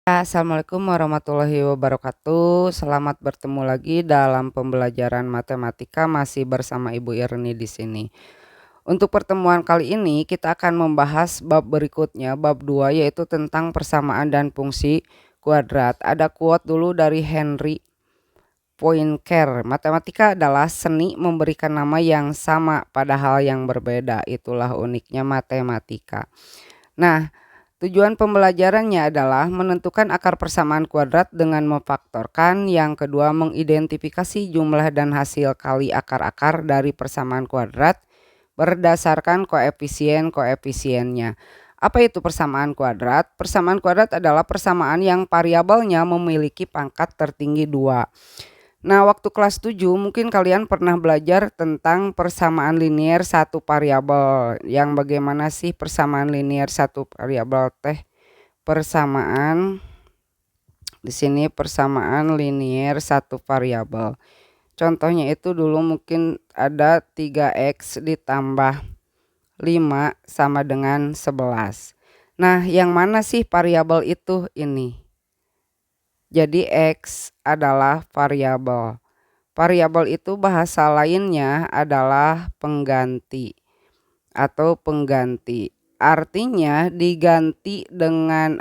Assalamualaikum warahmatullahi wabarakatuh. Selamat bertemu lagi dalam pembelajaran matematika masih bersama Ibu Irni di sini. Untuk pertemuan kali ini kita akan membahas bab berikutnya, bab 2, yaitu tentang persamaan dan fungsi kuadrat. Ada quote dulu dari Henry Poincaré. Matematika adalah seni memberikan nama yang sama pada hal yang berbeda. Itulah uniknya matematika. Nah, tujuan pembelajarannya adalah menentukan akar persamaan kuadrat dengan memfaktorkan. Yang kedua, mengidentifikasi jumlah dan hasil kali akar-akar dari persamaan kuadrat berdasarkan koefisien-koefisiennya. Apa itu persamaan kuadrat? Persamaan kuadrat adalah persamaan yang variabelnya memiliki pangkat tertinggi 2. Nah, waktu kelas 7 mungkin kalian pernah belajar tentang persamaan linier satu variabel. Yang bagaimana sih persamaan linier satu variabel teh? Persamaan di sini persamaan linier satu variabel. Contohnya itu dulu mungkin ada 3x ditambah 5 sama dengan 11. Nah, yang mana sih variabel itu ini? Jadi X adalah variabel. Variabel itu bahasa lainnya adalah pengganti atau pengganti. Artinya diganti dengan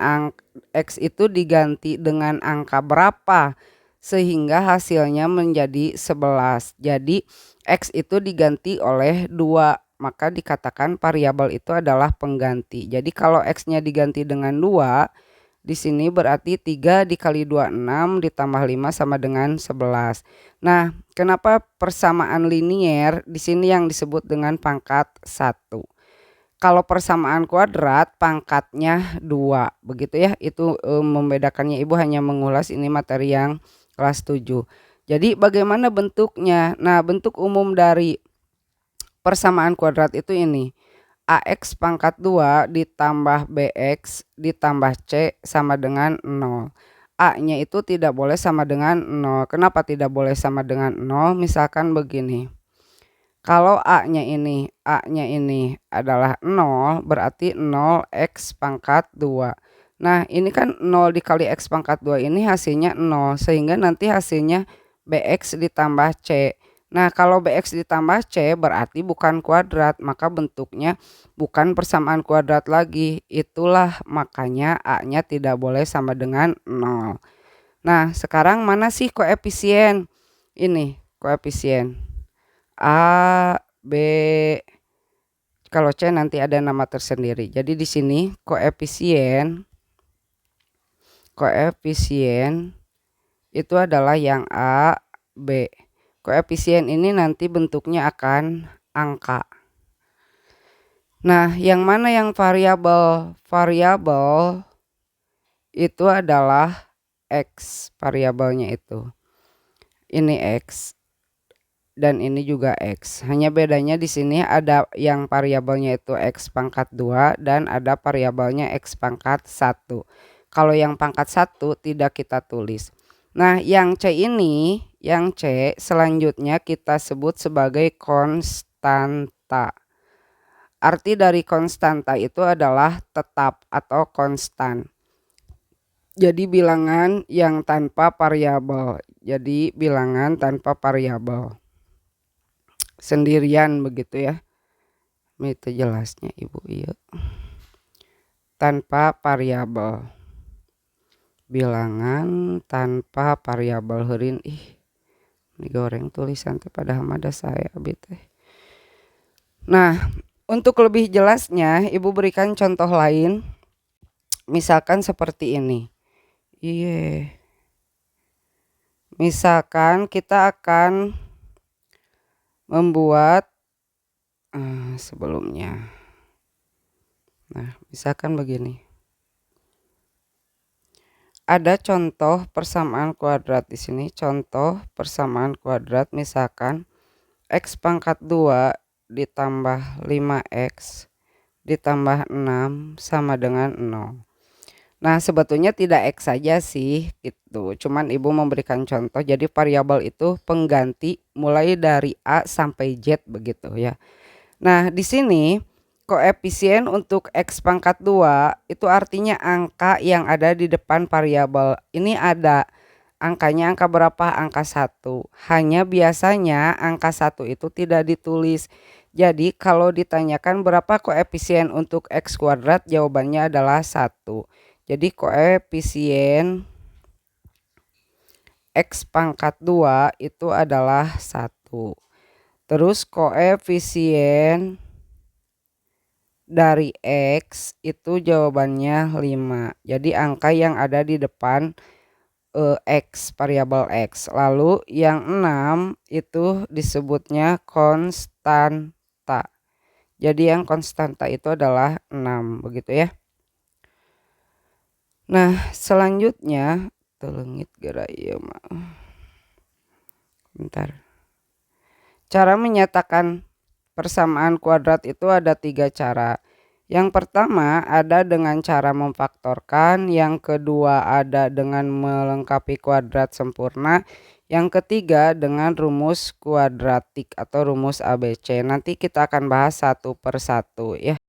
X itu diganti dengan angka berapa sehingga hasilnya menjadi 11. Jadi X itu diganti oleh 2, maka dikatakan variabel itu adalah pengganti. Jadi kalau X-nya diganti dengan 2, di sini berarti 3 dikali 2 6 ditambah 5 sama dengan 11. Nah, kenapa persamaan linier di sini yang disebut dengan pangkat 1? Kalau persamaan kuadrat pangkatnya 2, begitu ya. Itu membedakannya. Ibu hanya mengulas ini materi yang kelas 7. Jadi bagaimana bentuknya? Nah, bentuk umum dari persamaan kuadrat itu ini. AX pangkat 2 ditambah BX ditambah C sama dengan 0. A-nya itu tidak boleh sama dengan 0. Kenapa tidak boleh sama dengan 0? Misalkan begini. Kalau A-nya ini adalah 0, berarti 0x pangkat 2. Nah, ini kan 0 dikali x pangkat 2 ini hasilnya 0. Sehingga nanti hasilnya BX ditambah C. Nah, kalau BX ditambah C berarti bukan kuadrat, maka bentuknya bukan persamaan kuadrat lagi. Itulah makanya A-nya tidak boleh sama dengan 0. Nah, sekarang mana sih koefisien? Ini koefisien A, B, kalau C nanti ada nama tersendiri. Jadi di sini koefisien itu adalah yang A, B. Koefisien ini nanti bentuknya akan angka. Nah, yang mana yang variabel? Variabel itu adalah X, variabelnya itu. Ini X dan ini juga X. Hanya bedanya di sini ada yang variabelnya itu X pangkat 2 dan ada variabelnya X pangkat 1. Kalau yang pangkat 1 tidak kita tulis. Nah, yang C ini, yang C selanjutnya kita sebut sebagai konstanta. Arti dari konstanta itu adalah tetap atau konstan. Jadi bilangan yang tanpa variabel. Jadi bilangan tanpa variabel. Sendirian begitu ya. Itu jelasnya Ibu. Iya. Tanpa variabel. Bilangan tanpa variabel heureun ini goreng tulisan teh padahal ada saya abi teh. Nah, untuk lebih jelasnya Ibu berikan contoh lain. Misalkan seperti ini. Iya. Misalkan kita akan membuat sebelumnya. Nah, misalkan begini. Ada contoh persamaan kuadrat di sini. Contoh persamaan kuadrat misalkan X pangkat 2 ditambah 5X ditambah 6 sama dengan 0. Nah, sebetulnya tidak X saja sih gitu. Cuman Ibu memberikan contoh. Jadi variabel itu pengganti mulai dari A sampai Z begitu ya. Nah, di sini koefisien untuk X pangkat 2 itu artinya angka yang ada di depan variabel. Ini ada angkanya angka berapa? Angka 1. Hanya biasanya angka 1 itu tidak ditulis. Jadi kalau ditanyakan berapa koefisien untuk X kuadrat, jawabannya adalah 1. Jadi koefisien X pangkat 2 itu adalah 1. Terus koefisien dari X itu jawabannya 5. Jadi angka yang ada di depan X, variabel X. Lalu yang 6 itu disebutnya konstanta. Jadi yang konstanta itu adalah 6, begitu ya. Nah, selanjutnya telengit gerak ya, bentar. Cara menyatakan persamaan kuadrat itu ada 3 cara. Yang pertama ada dengan cara memfaktorkan, yang kedua ada dengan melengkapi kuadrat sempurna, yang ketiga dengan rumus kuadratik atau rumus ABC. Nanti kita akan bahas satu per satu ya.